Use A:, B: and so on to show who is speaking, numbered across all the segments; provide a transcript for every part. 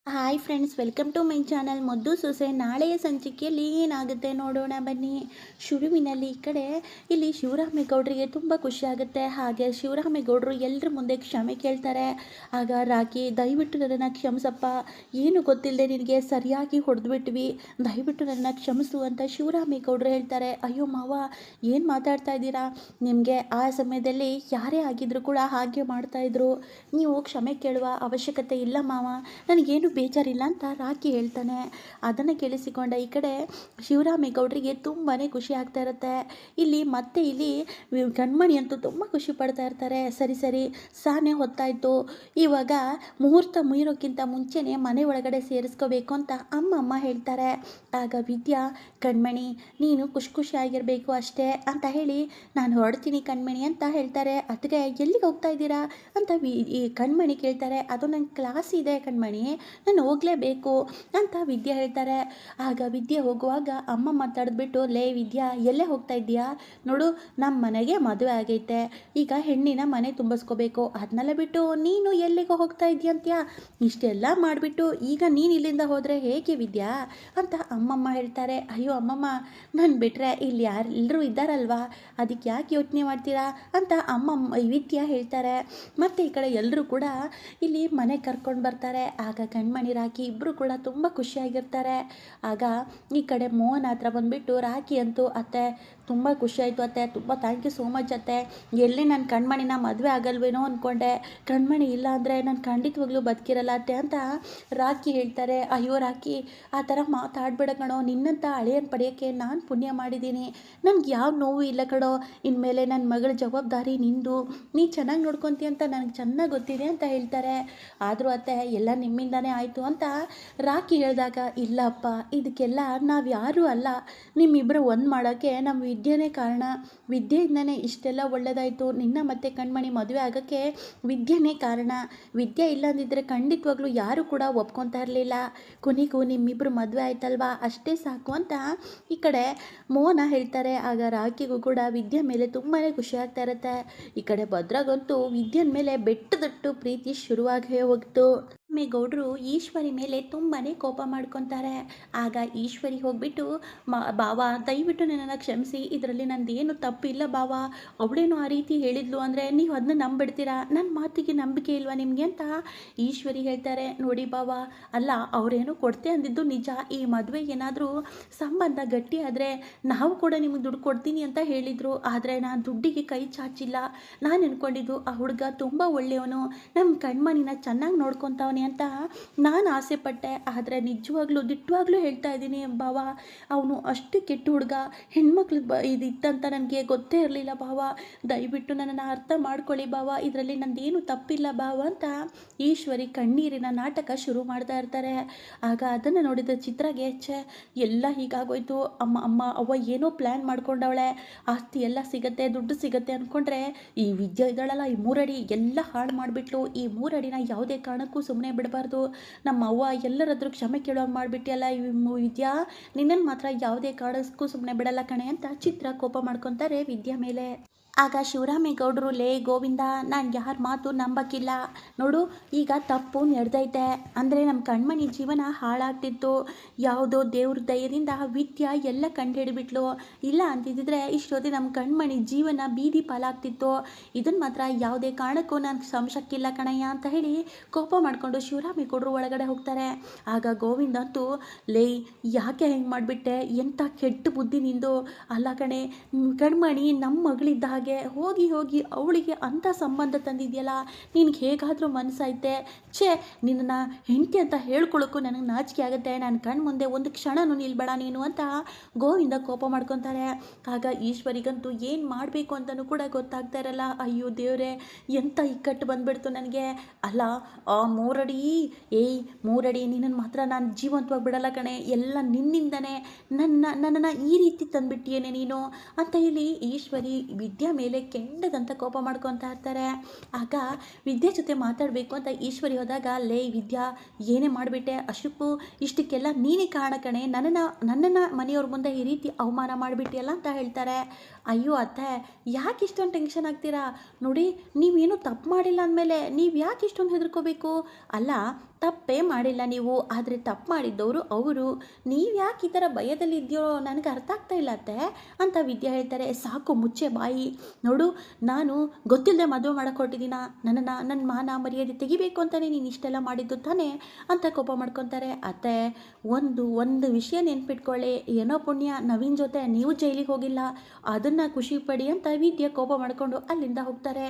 A: Hi friends, welcome to my channel. ಮುದ್ದು ಸೊಸೆ ನಾಳೆಯ ಸಂಚಿಕೆಯಲ್ಲಿ ಏನಾಗುತ್ತೆ ನೋಡೋಣ ಬನ್ನಿ. ಶುರುವಿನಲ್ಲಿ ಇಲ್ಲಿ ಶಿವರಾಮೇಗೌಡರಿಗೆ ತುಂಬ ಖುಷಿಯಾಗುತ್ತೆ. ಹಾಗೆ ಶಿವರಾಮೇಗೌಡರು ಎಲ್ಲರ ಮುಂದೆ ಕ್ಷಮೆ ಕೇಳ್ತಾರೆ. ಆಗ ರಾಕಿ, ದಯವಿಟ್ಟು ನನ್ನನ್ನು ಕ್ಷಮಿಸಪ್ಪ, ಏನು ಗೊತ್ತಿಲ್ಲದೆ ನಿನಗೆ ಸರಿಯಾಗಿ ಹೊಡೆದ್ಬಿಟ್ವಿ, ದಯವಿಟ್ಟು ನನ್ನನ್ನು ಕ್ಷಮಿಸು ಅಂತ ಶಿವರಾಮೇಗೌಡರು ಹೇಳ್ತಾರೆ. ಅಯ್ಯೋ ಮಾವ, ಏನು ಮಾತಾಡ್ತಾ ಇದ್ದೀರಾ? ನಿಮಗೆ ಆ ಸಮಯದಲ್ಲಿ ಯಾರೇ ಆಗಿದ್ರು ಕೂಡ ಹಾಗೆ ಮಾಡ್ತಾಯಿದ್ರು. ನೀವು ಕ್ಷಮೆ ಕೇಳುವ ಅವಶ್ಯಕತೆ ಇಲ್ಲ ಮಾವ, ನನಗೇನು ಬೇಜಾರಿಲ್ಲ ಅಂತ ರಾಕಿ ಹೇಳ್ತಾನೆ. ಅದನ್ನು ಕೇಳಿಸಿಕೊಂಡ ಈ ಕಡೆ ಶಿವರಾಮೇಗೌಡರಿಗೆ ತುಂಬಾ ಖುಷಿ ಆಗ್ತಾ ಇರುತ್ತೆ. ಇಲ್ಲಿ ಕಣ್ಮಣಿ ಅಂತೂ ತುಂಬ ಖುಷಿ ಪಡ್ತಾ ಇರ್ತಾರೆ. ಸರಿ ಸಾನೆ ಹೊತ್ತಾಯಿತು, ಇವಾಗ ಮುಹೂರ್ತ ಮುಗಿರೋಕ್ಕಿಂತ ಮುಂಚೆನೇ ಮನೆ ಒಳಗಡೆ ಸೇರಿಸ್ಕೋಬೇಕು ಅಂತ ಅಮ್ಮ ಹೇಳ್ತಾರೆ. ಆಗ ವಿದ್ಯಾ, ಕಣ್ಮಣಿ ನೀನು ಖುಷಿಯಾಗಿರಬೇಕು ಅಷ್ಟೇ ಅಂತ ಹೇಳಿ ನಾನು ಹೊರಡ್ತೀನಿ ಕಣ್ಮಣಿ ಅಂತ ಹೇಳ್ತಾರೆ. ಅದಕ್ಕೆ ಎಲ್ಲಿಗೆ ಹೋಗ್ತಾ ಇದ್ದೀರಾ ಅಂತ ಈ ಕಣ್ಮಣಿ ಕೇಳ್ತಾರೆ. ಅದು ನನ್ನ ಕ್ಲಾಸ್ ಇದೆ ಕಣ್ಮಣಿ, ನಾನು ಹೋಗಲೇಬೇಕು ಅಂತ ವಿದ್ಯಾ ಹೇಳ್ತಾರೆ. ಆಗ ವಿದ್ಯೆ ಹೋಗುವಾಗ ಅಮ್ಮ ಮಾತಾಡಿದ್ಬಿಟ್ಟು, ಲೇ ವಿದ್ಯಾ, ಎಲ್ಲೇ ಹೋಗ್ತಾ ಇದ್ದೀಯಾ? ನೋಡು, ನಮ್ಮ ಮನೆಗೆ ಮದುವೆ ಆಗೈತೆ, ಈಗ ಹೆಣ್ಣಿನ ಮನೆ ತುಂಬಿಸ್ಕೋಬೇಕು, ಅದನ್ನೆಲ್ಲ ಬಿಟ್ಟು ನೀನು ಎಲ್ಲಿಗೋ ಹೋಗ್ತಾ ಇದೆಯಂತ್ಯಾ? ಇಷ್ಟೆಲ್ಲ ಮಾಡಿಬಿಟ್ಟು ಈಗ ನೀನು ಇಲ್ಲಿಂದ ಹೋದರೆ ಹೇಗೆ ವಿದ್ಯಾ ಅಂತ ಅಮ್ಮಮ್ಮ ಹೇಳ್ತಾರೆ. ಅಯ್ಯೋ ಅಮ್ಮಮ್ಮ, ನಾನು ಬಿಟ್ಟರೆ ಇಲ್ಲಿ ಎಲ್ಲರೂ ಇದ್ದಾರಲ್ವಾ, ಅದಕ್ಕೆ ಯಾಕೆ ಯೋಚನೆ ಮಾಡ್ತೀರಾ ಅಂತ ವಿದ್ಯಾ ಹೇಳ್ತಾರೆ. ಮತ್ತು ಈ ಕಡೆ ಎಲ್ಲರೂ ಕೂಡ ಇಲ್ಲಿ ಮನೆ ಕರ್ಕೊಂಡು ಬರ್ತಾರೆ. ಆಗ ಕಣ್ಮಣಿ ರಾಕಿ ಇಬ್ಬರು ಕೂಡ ತುಂಬ ಖುಷಿಯಾಗಿರ್ತಾರೆ. ಆಗ ಈ ಕಡೆ ಮೋಹನ್ ಹತ್ರ ಬಂದುಬಿಟ್ಟು, ರಾಕಿ ಅಂತೂ ಅತ್ತೆ ತುಂಬ ಖುಷಿಯಾಯಿತು ಅತ್ತೆ, ತುಂಬ ಥ್ಯಾಂಕ್ ಯು ಸೋ ಮಚ್ ಅತ್ತೆ, ಎಲ್ಲಿ ನನ್ನ ಕಣ್ಮಣಿನ ಮದುವೆ ಆಗಲ್ವೇನೋ ಅಂದ್ಕೊಂಡೆ, ಕಣ್ಮಣಿ ಇಲ್ಲ ಅಂದರೆ ನಾನು ಖಂಡಿತವಾಗ್ಲೂ ಬದುಕಿರಲ್ಲ ಅತ್ತೆ ಅಂತ ರಾಕಿ ಹೇಳ್ತಾರೆ. ಅಯ್ಯೋ ರಾಕಿ, ಆ ಥರ ಮಾತಾಡ್ಬೇಡ ಕಣೋ, ನಿನ್ನಂಥ ಹಳೆಯನ್ ಪಡೆಯೋಕ್ಕೆ ನಾನು ಪುಣ್ಯ ಮಾಡಿದ್ದೀನಿ, ನನಗೆ ಯಾವ ನೋವು ಇಲ್ಲ ಕಣೋ, ಇನ್ಮೇಲೆ ನನ್ನ ಮಗಳ ಜವಾಬ್ದಾರಿ ನಿಂದು, ನೀ ಚೆನ್ನಾಗಿ ನೋಡ್ಕೊತೀಯ ಅಂತ ನನಗೆ ಚೆನ್ನಾಗಿ ಗೊತ್ತಿದೆ ಅಂತ ಹೇಳ್ತಾರೆ. ಆದರೂ ಅತ್ತೆ ಎಲ್ಲ ನಿಮ್ಮಿಂದನೇ ಆಯಿತು ಅಂತ ರಾಕಿ ಹೇಳಿದಾಗ, ಇಲ್ಲಪ್ಪ, ಇದಕ್ಕೆಲ್ಲ ನಾವು ಯಾರೂ ಅಲ್ಲ, ನಿಮ್ಮಿಬ್ಬರು ಒಂದು ಮಾಡೋಕ್ಕೆ ನಮ್ಮ ವಿದ್ಯೆನೇ ಕಾರಣ, ವಿದ್ಯೆಯಿಂದನೇ ಇಷ್ಟೆಲ್ಲ ಒಳ್ಳೆಯದಾಯಿತು, ನಿನ್ನ ಮತ್ತೆ ಕಣ್ಮಣಿ ಮದುವೆ ಆಗೋಕ್ಕೆ ವಿದ್ಯೆನೇ ಕಾರಣ, ವಿದ್ಯೆ ಇಲ್ಲಂದಿದ್ದರೆ ಖಂಡಿತವಾಗ್ಲೂ ಯಾರೂ ಕೂಡ ಒಪ್ಕೊತಾ ಇರಲಿಲ್ಲ, ಕೊನೆಗೂ ನಿಮ್ಮಿಬ್ಬರು ಮದುವೆ ಆಯ್ತಲ್ವಾ, ಅಷ್ಟೇ ಸಾಕು ಅಂತ ಈ ಕಡೆ ಮೋಹನ ಹೇಳ್ತಾರೆ. ಆಗ ರಾಕಿಗೂ ಕೂಡ ವಿದ್ಯೆ ಮೇಲೆ ತುಂಬಾ ಖುಷಿ ಆಗ್ತಾ ಇರುತ್ತೆ. ಈ ಕಡೆ ಭದ್ರಾಗಂತೂ ವಿದ್ಯೆನ ಮೇಲೆ ಬೆಟ್ಟದಟ್ಟು ಪ್ರೀತಿ ಶುರುವಾಗಿ ಹೋಗ್ತು. ಗೌಡರು ಈಶ್ವರಿ ಮೇಲೆ ತುಂಬಾ ಕೋಪ ಮಾಡ್ಕೊತಾರೆ. ಆಗ ಈಶ್ವರಿ ಹೋಗ್ಬಿಟ್ಟು, ಬಾವ ದಯವಿಟ್ಟು ನನ್ನನ್ನು ಕ್ಷಮಿಸಿ, ಇದರಲ್ಲಿ ನಂದೇನು ತಪ್ಪಿಲ್ಲ ಬಾವ, ಅವಳೇನು ಆ ರೀತಿ ಹೇಳಿದ್ಲು ಅಂದರೆ ನೀವು ಅದನ್ನ ನಂಬಿಡ್ತೀರಾ, ನನ್ನ ಮಾತಿಗೆ ನಂಬಿಕೆ ಇಲ್ವಾ ನಿಮಗೆ ಅಂತ ಈಶ್ವರಿ ಹೇಳ್ತಾರೆ. ನೋಡಿ ಬಾವ, ಅಲ್ಲ ಅವರೇನು ಕೊಡ್ತೆ ಅಂದಿದ್ದು ನಿಜ, ಈ ಮದುವೆ ಏನಾದರೂ ಸಂಬಂಧ ಗಟ್ಟಿ ಆದರೆ ನಾವು ಕೂಡ ನಿಮಗೆ ದುಡ್ಡು ಕೊಡ್ತೀನಿ ಅಂತ ಹೇಳಿದರು, ಆದರೆ ನಾನು ದುಡ್ಡಿಗೆ ಕೈ ಚಾಚಿಲ್ಲ, ನಾನು ಅಂದ್ಕೊಂಡಿದ್ದು ಆ ಹುಡುಗ ತುಂಬ ಒಳ್ಳೆಯವನು, ನಮ್ಮ ಕಣ್ಮಣಿನ ಚೆನ್ನಾಗಿ ನೋಡ್ಕೊತಾವನೆ ಅಂತ ನಾನು ಆಸೆ ಪಟ್ಟೆ, ಆದರೆ ನಿಜವಾಗ್ಲೂ ದಿಟ್ಟವಾಗ್ಲೂ ಹೇಳ್ತಾ ಇದ್ದೀನಿ ಬಾವ, ಅವನು ಅಷ್ಟು ಕೆಟ್ಟ ಹುಡುಗ, ಹೆಣ್ಮಕ್ಳು ಇದಿತ್ತಂತ ನನಗೆ ಗೊತ್ತೇ ಇರಲಿಲ್ಲ ಬಾವ, ದಯವಿಟ್ಟು ನನ್ನನ್ನು ಅರ್ಥ ಮಾಡ್ಕೊಳ್ಳಿ ಬಾವ, ಇದರಲ್ಲಿ ನಂದೇನು ತಪ್ಪಿಲ್ಲ ಬಾವ ಅಂತ ಈಶ್ವರಿ ಕಣ್ಣೀರಿನ ನಾಟಕ ಶುರು ಮಾಡ್ತಾ ಇರ್ತಾರೆ. ಆಗ ಅದನ್ನು ನೋಡಿದ ಚಿತ್ರಗೆ, ಎಲ್ಲ ಹೀಗಾಗೋಯ್ತು, ಅವ್ವ ಏನೋ ಪ್ಲ್ಯಾನ್ ಮಾಡ್ಕೊಂಡವಳೆ, ಆಸ್ತಿ ಎಲ್ಲ ಸಿಗತ್ತೆ, ದುಡ್ಡು ಸಿಗತ್ತೆ ಅಂದ್ಕೊಂಡ್ರೆ ಈ ವಿದ್ಯೆ ಇದ್ದಾಳಲ್ಲ, ಈ ಮೂರಡಿ ಎಲ್ಲ ಹಾಳು ಮಾಡಿಬಿಟ್ಲು, ಈ ಮೂರಡಿನ ಯಾವುದೇ ಕಾರಣಕ್ಕೂ ಸುಮ್ಮನೆ ಬಿಡಬಾರ್ದು, ನಮ್ಮ ಅವ್ವ ಎಲ್ಲರಾದ್ರೂ ಕ್ಷಮೆ ಕೇಳೋ ಮಾಡಿಬಿಟ್ಟಿಯಲ್ಲ ಈ ವಿದ್ಯಾ, ನಿನ್ನನ್ನು ಮಾತ್ರ ಯಾವುದೇ ಕಾರಣಕ್ಕೂ ಸುಮ್ಮನೆ ಬಿಡಲ್ಲ ಕಣೆ ಅಂತ ಚಿತ್ರ ಕೋಪ ಮಾಡ್ಕೊತಾರೆ ವಿದ್ಯಾ ಮೇಲೆ. ಆಗ ಶಿವರಾಮೇಗೌಡರು, ಲೇ ಗೋವಿಂದ, ನಾನು ಯಾರ ಮಾತು ನಂಬಕ್ಕಿಲ್ಲ, ನೋಡು ಈಗ ತಪ್ಪು ನಡೆದೈತೆ ಅಂದರೆ ನಮ್ಮ ಕಣ್ಮಣಿ ಜೀವನ ಹಾಳಾಗ್ತಿತ್ತು, ಯಾವುದೋ ದೇವ್ರ ದಯದಿಂದ ವಿದ್ಯಾ ಎಲ್ಲ ಕಂಡುಹಿಡಿಬಿಟ್ಲು, ಇಲ್ಲ ಅಂತಿದ್ದರೆ ಇಷ್ಟೊತ್ತಿ ನಮ್ಮ ಕಣ್ಮಣಿ ಜೀವನ ಬೀದಿ ಪಾಲಾಗ್ತಿತ್ತು, ಇದನ್ನು ಮಾತ್ರ ಯಾವುದೇ ಕಾರಣಕ್ಕೂ ನಾನು ಕ್ಷಮಿಸಕ್ಕಿಲ್ಲ ಕಣಯ್ಯ ಅಂತ ಹೇಳಿ ಕೋಪ ಮಾಡಿಕೊಂಡು ಶಿವರಾಮೇಗೌಡರು ಒಳಗಡೆ ಹೋಗ್ತಾರೆ. ಆಗ ಗೋವಿಂದ ಅಂತೂ, ಲೇ ಯಾಕೆ ಹೆಂಗೆ ಮಾಡಿಬಿಟ್ಟೆ, ಎಂಥ ಕೆಟ್ಟ ಬುದ್ಧಿ ನಿಂದು, ಅಲ್ಲ ಕಣೆ, ಕಣ್ಮಣಿ ನಮ್ಮ ಮಗಳಿದ್ದ ಹಾಗೆ ಹೋಗಿ ಅವಳಿಗೆ ಅಂಥ ಸಂಬಂಧ ತಂದಿದೆಯಲ್ಲ, ನಿನಗೆ ಹೇಗಾದರೂ ಮನಸ್ಸೈತೆ, ನಿನ್ನನ್ನು ಹೆಂಡತಿ ಅಂತ ಹೇಳ್ಕೊಳ್ಳೋಕ್ಕೂ ನನಗೆ ನಾಚಿಕೆ ಆಗುತ್ತೆ, ನಾನು ಕಣ್ಣು ಮುಂದೆ ಒಂದು ಕ್ಷಣನೂ ನಿಲ್ಬೇಡ ನೀನು ಅಂತ ಗೋವಿಂದ ಕೋಪ ಮಾಡ್ಕೊತಾರೆ. ಆಗ ಈಶ್ವರಿಗಂತೂ ಏನು ಮಾಡಬೇಕು ಅಂತಲೂ ಕೂಡ ಗೊತ್ತಾಗ್ತಾ ಇರಲ್ಲ. ಅಯ್ಯೋ ದೇವರೇ, ಎಂಥ ಇಕ್ಕಟ್ಟು ಬಂದುಬಿಡ್ತು ನನಗೆ, ಅಲ್ಲ ಆ ಮೂರಡಿ ನಿನ್ನನ್ನು ಮಾತ್ರ ನಾನು ಜೀವಂತವಾಗಿ ಬಿಡಲ್ಲ ಕಣೆ, ಎಲ್ಲ ನಿನ್ನಿಂದನೇ ನನ್ನನ್ನು ಈ ರೀತಿ ತಂದುಬಿಟ್ಟಿಯೇನೆ ನೀನು ಅಂತ ಹೇಳಿ ಈಶ್ವರಿ ವಿದ್ಯಾ ಮೇಲೆ ಕೆಂಡದಂತ ಕೋಪ ಮಾಡ್ಕೊತಾ ಇರ್ತಾರೆ. ಆಗ ವಿದ್ಯೆ ಜೊತೆ ಮಾತಾಡಬೇಕು ಅಂತ ಈಶ್ವರಿ ಹೋದಾಗ, ಲೇ ವಿದ್ಯಾ, ಏನೇ ಮಾಡಿಬಿಟ್ಟೆ, ಅಶುಕು ಇಷ್ಟಕ್ಕೆಲ್ಲ ನೀನೇ ಕಾರಣ ಕಣೆ, ನನ್ನನ್ನು ಮನೆಯವ್ರ ಮುಂದೆ ಈ ರೀತಿ ಅವಮಾನ ಮಾಡಿಬಿಟ್ಟಿಯಲ್ಲ ಅಂತ ಹೇಳ್ತಾರೆ. ಅಯ್ಯೋ ಅತ್ತೆ, ಯಾಕೆ ಇಷ್ಟೊಂದು ಟೆನ್ಷನ್ ಆಗ್ತೀರಾ, ನೋಡಿ ನೀವೇನು ತಪ್ಪು ಮಾಡಿಲ್ಲ ಅಂದಮೇಲೆ ನೀವು ಯಾಕೆ ಇಷ್ಟೊಂದು ಹೆದರ್ಕೋಬೇಕು, ಅಲ್ಲ ತಪ್ಪೇ ಮಾಡಿಲ್ಲ ನೀವು, ಆದರೆ ತಪ್ಪು ಮಾಡಿದ್ದವರು ಅವರು. ನೀವು ಯಾಕೆ ಈ ಥರ ಭಯದಲ್ಲಿದೆಯೋ ನನಗೆ ಅರ್ಥ ಆಗ್ತಾ ಇಲ್ಲ ಅತ್ತೆ ಅಂತ ವಿದ್ಯಾ ಹೇಳ್ತಾರೆ. ಸಾಕು ಮುಚ್ಚೆ ಬಾಯಿ, ನೋಡು ನಾನು ಗೊತ್ತಿಲ್ಲದೆ ಮದುವೆ ಮಾಡಕ್ಕೆ ಹೊರಟಿದ್ದೀನ, ನನ್ನ ಮಾನ ಮರ್ಯಾದೆ ತೆಗಿಬೇಕು ಅಂತಲೇ ನೀನು ಇಷ್ಟೆಲ್ಲ ಮಾಡಿದ್ದು ತಾನೇ ಅಂತ ಕೋಪ ಮಾಡ್ಕೊತಾರೆ. ಅತ್ತೆ ಒಂದು ವಿಷಯ ನೆನ್ಪಿಟ್ಕೊಳ್ಳಿ, ಏನೋ ಪುಣ್ಯ ನವೀನ್ ಜೊತೆ ನೀವು ಜೈಲಿಗೆ ಹೋಗಿಲ್ಲ, ಅದನ್ನು ಖುಷಿ ಪಡಿ ಅಂತ ವಿದ್ಯಾ ಕೋಪ ಮಾಡಿಕೊಂಡು ಅಲ್ಲಿಂದ ಹೋಗ್ತಾರೆ.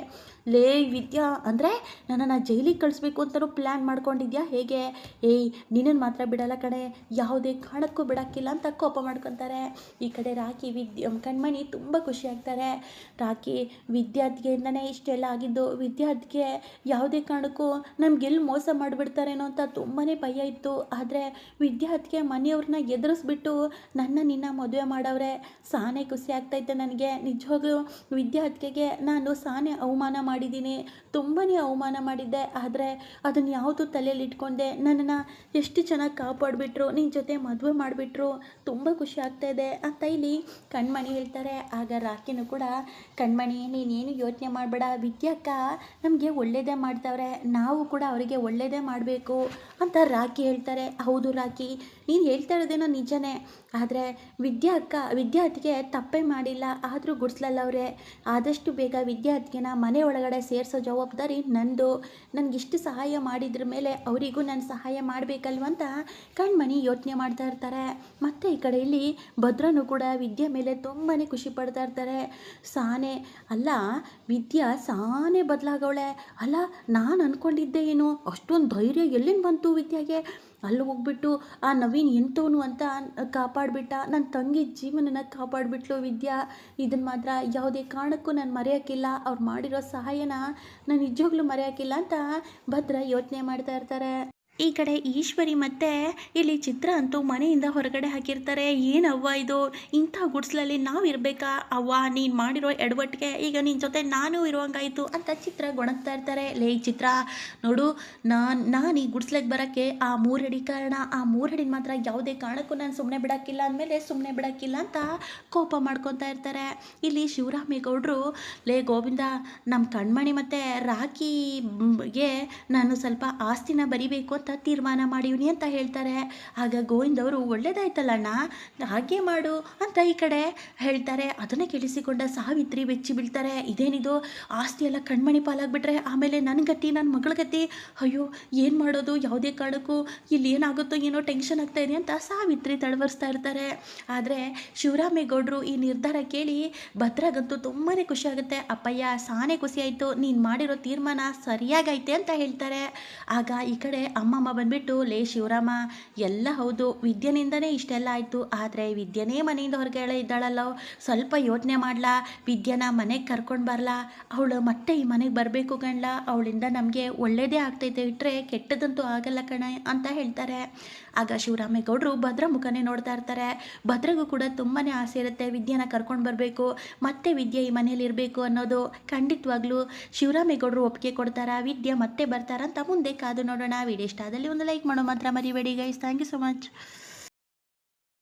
A: ಲೇ ವಿದ್ಯಾ, ಅಂದರೆ ನನ್ನನ್ನು ಜೈಲಿಗೆ ಕಳಿಸ್ಬೇಕು ಅಂತಲೂ ಪ್ಲ್ಯಾನ್ ಮಾಡ್ಕೊಂಡಿದ್ಯಾ ಹೇಗೆ? ಏಯ್ ನಿನ್ನನ್ನು ಮಾತ್ರ ಬಿಡಲ್ಲ ಕಣೆ, ಯಾವುದೇ ಕಾರಣಕ್ಕೂ ಬಿಡೋಕ್ಕಿಲ್ಲ ಅಂತ ಕೋಪ ಮಾಡ್ಕೊತಾರೆ. ಈ ಕಡೆ ರಾಕಿ ಕಣ್ಮಣಿ ತುಂಬ ಖುಷಿ ಆಗ್ತಾರೆ. ರಾಕಿ ವಿದ್ಯಾರ್ಥಿಗೆಯಿಂದನೇ ಇಷ್ಟೆಲ್ಲ ಆಗಿದ್ದು, ವಿದ್ಯಾರ್ಥಿಗೆ ಯಾವುದೇ ಕಾರಣಕ್ಕೂ ನಮಗೆಲ್ಲಿ ಮೋಸ ಮಾಡಿಬಿಡ್ತಾರೇನೋ ಅಂತ ತುಂಬಾ ಭಯ ಇತ್ತು. ಆದರೆ ವಿದ್ಯಾರ್ಥಿಗೆ ಮನೆಯವ್ರನ್ನ ಎದುರಿಸ್ಬಿಟ್ಟು ನಿನ್ನ ಮದುವೆ ಮಾಡವ್ರೆ. ಸಾನೇ ಖುಷಿ ಆಗ್ತೈತೆ ನನಗೆ. ನಿಜವಾಗ್ಲೂ ವಿದ್ಯಾರ್ಥಿಗೆ ನಾನು ಸಾನೇ ಅವಮಾನ ಮಾಡಿದ್ದೀನಿ, ತುಂಬಾ ಅವಮಾನ ಮಾಡಿದ್ದೆ. ಆದರೆ ಅದನ್ನು ಯಾವುದು ತಲೆಯಲ್ಲಿ ಇಟ್ಕೊಂಡೆ, ನನ್ನನ್ನು ಎಷ್ಟು ಚೆನ್ನಾಗಿ ಕಾಪಾಡಿಬಿಟ್ರು, ನಿನ್ನ ಜೊತೆ ಮದುವೆ ಮಾಡಿಬಿಟ್ರು, ತುಂಬ ಖುಷಿ ಆಗ್ತಾಯಿದೆ ಅಂತ ಇಲ್ಲಿ ಕಣ್ಮಣಿ ಹೇಳ್ತಾರೆ. ಆಗ ರಾಕಿನೂ ಕೂಡ, ಕಣ್ಮಣಿ ನೀನೇನು ಯೋಚನೆ ಮಾಡಬೇಡ, ವಿದ್ಯಾಕ್ಕ ನಮಗೆ ಒಳ್ಳೆಯದೇ ಮಾಡ್ತಾವ್ರೆ, ನಾವು ಕೂಡ ಅವರಿಗೆ ಒಳ್ಳೆಯದೇ ಮಾಡಬೇಕು ಅಂತ ರಾಕಿ ಹೇಳ್ತಾರೆ. ಹೌದು ರಾಕಿ, ನೀನು ಹೇಳ್ತಾ ಇರೋದೇನೋ ನಿಜನೇ, ಆದರೆ ವಿದ್ಯಾರ್ಥಿಗೆ ತಪ್ಪೇ ಮಾಡಿಲ್ಲ, ಆದರೂ ಗುಡ್ಸ್ಲಲ್ಲವ್ರೆ. ಆದಷ್ಟು ಬೇಗ ವಿದ್ಯಾರ್ಥಿನ ಮನೆ ಒಳಗಡೆ ಸೇರಿಸೋ ಜವಾಬ್ದಾರಿ ನಂದು. ನನಗಿಷ್ಟು ಸಹಾಯ ಮಾಡಿದ್ರ ಮೇಲೆ ಅವರಿಗೂ ನಾನು ಸಹಾಯ ಮಾಡಬೇಕಲ್ವಂತ ಕಣ್ಮಣಿ ಯೋಚನೆ ಮಾಡ್ತಾ ಇರ್ತಾರೆ. ಮತ್ತು ಈ ಕಡೆ ಇಲ್ಲಿ ಭದ್ರನೂ ಕೂಡ ವಿದ್ಯೆ ಮೇಲೆ ತುಂಬಾ ಖುಷಿ ಪಡ್ತಾ ಇರ್ತಾರೆ. ಅಲ್ಲ ವಿದ್ಯಾ ಸಾನೇ ಬದಲಾಗವಳೆ, ಅಲ್ಲ ನಾನು ಅಂದ್ಕೊಂಡಿದ್ದೆ ಏನು, ಅಷ್ಟೊಂದು ಧೈರ್ಯ ಎಲ್ಲಿಂದ ಬಂತು ವಿದ್ಯಾಗೆ? ಅಲ್ಲಿ ಹೋಗ್ಬಿಟ್ಟು ಆ ನವೀನ್ ಎಂಥವನು ಅಂತ ಕಾಪಾಡಿಬಿಟ್ಟ, ನನ್ನ ತಂಗಿ ಜೀವನನ ಕಾಪಾಡಿಬಿಟ್ಲು ವಿದ್ಯಾ. ಇದನ್ನು ಮಾತ್ರ ಯಾವುದೇ ಕಾರಣಕ್ಕೂ ನಾನು ಮರೆಯೋಕ್ಕಿಲ್ಲ, ಅವ್ರು ಮಾಡಿರೋ ಸಹಾಯನ ನಾನು ನಿಜವಾಗ್ಲೂ ಮರೆಯೋಕ್ಕಿಲ್ಲ ಅಂತ ಭದ್ರ ಯೋಚನೆ ಮಾಡ್ತಾ ಇರ್ತಾರೆ. ಈ ಕಡೆ ಈಶ್ವರಿ ಮತ್ತು ಇಲ್ಲಿ ಚಿತ್ರ ಅಂತೂ ಮನೆಯಿಂದ ಹೊರಗಡೆ ಹಾಕಿರ್ತಾರೆ. ಏನವ್ವ ಇದು, ಇಂಥ ಗುಡ್ಸ್ಲಲ್ಲಿ ನಾವು ಇರಬೇಕಾ ಅವ್ವ, ನೀನು ಮಾಡಿರೋ ಎಡವಟ್ಟಿಗೆ ಈಗ ನಿನ್ನ ಜೊತೆ ನಾನು ಇರುವಂಗಾಯಿತು ಅಂತ ಚಿತ್ರ ಗೊಣಗ್ತಾ ಇರ್ತಾರೆ. ಲೇ ಚಿತ್ರ ನೋಡು, ನಾನು ಈ ಗುಡ್ಸ್ಲಿಗೆ ಬರೋಕ್ಕೆ ಆ 3 ಅಡಿ ಕಾರಣ, ಆ 3 ಅಡಿನ ಮಾತ್ರ ಯಾವುದೇ ಕಾರಣಕ್ಕೂ ನಾನು ಸುಮ್ಮನೆ ಬಿಡೋಕ್ಕಿಲ್ಲ ಅಂದಮೇಲೆ ಸುಮ್ಮನೆ ಬಿಡೋಕ್ಕಿಲ್ಲ ಅಂತ ಕೋಪ ಮಾಡ್ಕೊತಾ ಇರ್ತಾರೆ. ಇಲ್ಲಿ ಶಿವರಾಮೇಗೌಡರು, ಲೇ ಗೋವಿಂದ, ನಮ್ಮ ಕಣ್ಮಣಿ ಮತ್ತು ರಾಕಿಗೆ ನಾನು ಸ್ವಲ್ಪ ಆಸ್ತಿನ ಬರಿಬೇಕು ಅಂತ ತೀರ್ಮಾನ ಮಾಡಿವ್ನಿ ಅಂತ ಹೇಳ್ತಾರೆ. ಆಗ ಗೋವಿಂದ್ ಅವರು, ಒಳ್ಳೇದಾಯ್ತಲ್ಲಣ್ಣ, ಹಾಗೆ ಮಾಡು ಅಂತ ಈ ಕಡೆ ಹೇಳ್ತಾರೆ. ಅದನ್ನು ಕೇಳಿಸಿಕೊಂಡ ಸಾವಿತ್ರಿ ಬೆಚ್ಚಿ ಬೀಳ್ತಾರೆ. ಇದೇನಿದು, ಆಸ್ತಿ ಎಲ್ಲ ಕಣ್ಮಣಿ ಪಾಲಾಗ್ಬಿಟ್ರೆ ಆಮೇಲೆ ನನ್ನ ಗತಿ, ನನ್ನ ಮಗಳ ಗತಿ, ಅಯ್ಯೋ ಏನು ಮಾಡೋದು, ಯಾವುದೇ ಕಾರಣಕ್ಕೂ ಇಲ್ಲಿ ಏನಾಗುತ್ತೋ ಏನೋ ಟೆನ್ಷನ್ ಆಗ್ತಾ ಇದೆ ಅಂತ ಸಾವಿತ್ರಿ ತಡವರಿಸ್ತಾ ಇರ್ತಾರೆ. ಆದರೆ ಶಿವರಾಮೇಗೌಡರು ಈ ನಿರ್ಧಾರ ಕೇಳಿ ಭದ್ರಾಗಂತೂ ತುಂಬಾ ಖುಷಿ ಆಗುತ್ತೆ. ಅಪ್ಪಯ್ಯ ಸಾನೇ ಖುಷಿ ಆಯಿತು, ನೀನು ಮಾಡಿರೋ ತೀರ್ಮಾನ ಸರಿಯಾಗೈತೆ ಅಂತ ಹೇಳ್ತಾರೆ. ಆಗ ಈ ಕಡೆ ಅಮ್ಮಮ್ಮ ಬಂದ್ಬಿಟ್ಟು, ಲೇ ಶಿವರಾಮ, ಎಲ್ಲ ಹೌದು ವಿದ್ಯೆನಿಂದನೇ ಇಷ್ಟೆಲ್ಲ ಆಯಿತು, ಆದರೆ ವಿದ್ಯೆನೇ ಮನೆಯಿಂದ ಹೊರಗಡೆ ಇದ್ದಾಳಲ್ಲ, ಸ್ವಲ್ಪ ಯೋಚನೆ ಮಾಡಲಾ, ವಿದ್ಯೆನ ಮನೆಗೆ ಕರ್ಕೊಂಡು ಬರಲಾ, ಅವಳು ಮತ್ತೆ ಈ ಮನೆಗೆ ಬರಬೇಕು ಕಣ್ಲ, ಅವಳಿಂದ ನಮಗೆ ಒಳ್ಳೆಯದೇ ಆಗ್ತೈತೆ, ಇಟ್ಟರೆ ಕೆಟ್ಟದಂತೂ ಆಗಲ್ಲ ಕಣ ಅಂತ ಹೇಳ್ತಾರೆ. ಆಗ ಶಿವರಾಮೇಗೌಡರು ಭದ್ರ ಮುಖನೇ ನೋಡ್ತಾ ಇರ್ತಾರೆ. ಭದ್ರಗೂ ಕೂಡ ತುಂಬಾ ಆಸೆ ಇರುತ್ತೆ, ವಿದ್ಯೆನ ಕರ್ಕೊಂಡು ಬರಬೇಕು, ಮತ್ತೆ ವಿದ್ಯೆ ಈ ಮನೇಲಿ ಇರಬೇಕು ಅನ್ನೋದು. ಖಂಡಿತವಾಗ್ಲೂ ಶಿವರಾಮೇಗೌಡರು ಒಪ್ಪಿಗೆ ಕೊಡ್ತಾರಾ, ವಿದ್ಯೆ ಮತ್ತೆ ಬರ್ತಾರಂತ ಮುಂದೆ ಕಾದು ನೋಡೋಣ. ವಿಡಿಯೋ ಇಷ್ಟ ಆದಲ್ಲಿ ಒಂದು ಲೈಕ್ ಮಾಡೋ ಮಾತ್ರ ಮರಿಬೇಡಿ guys. Thank you so much.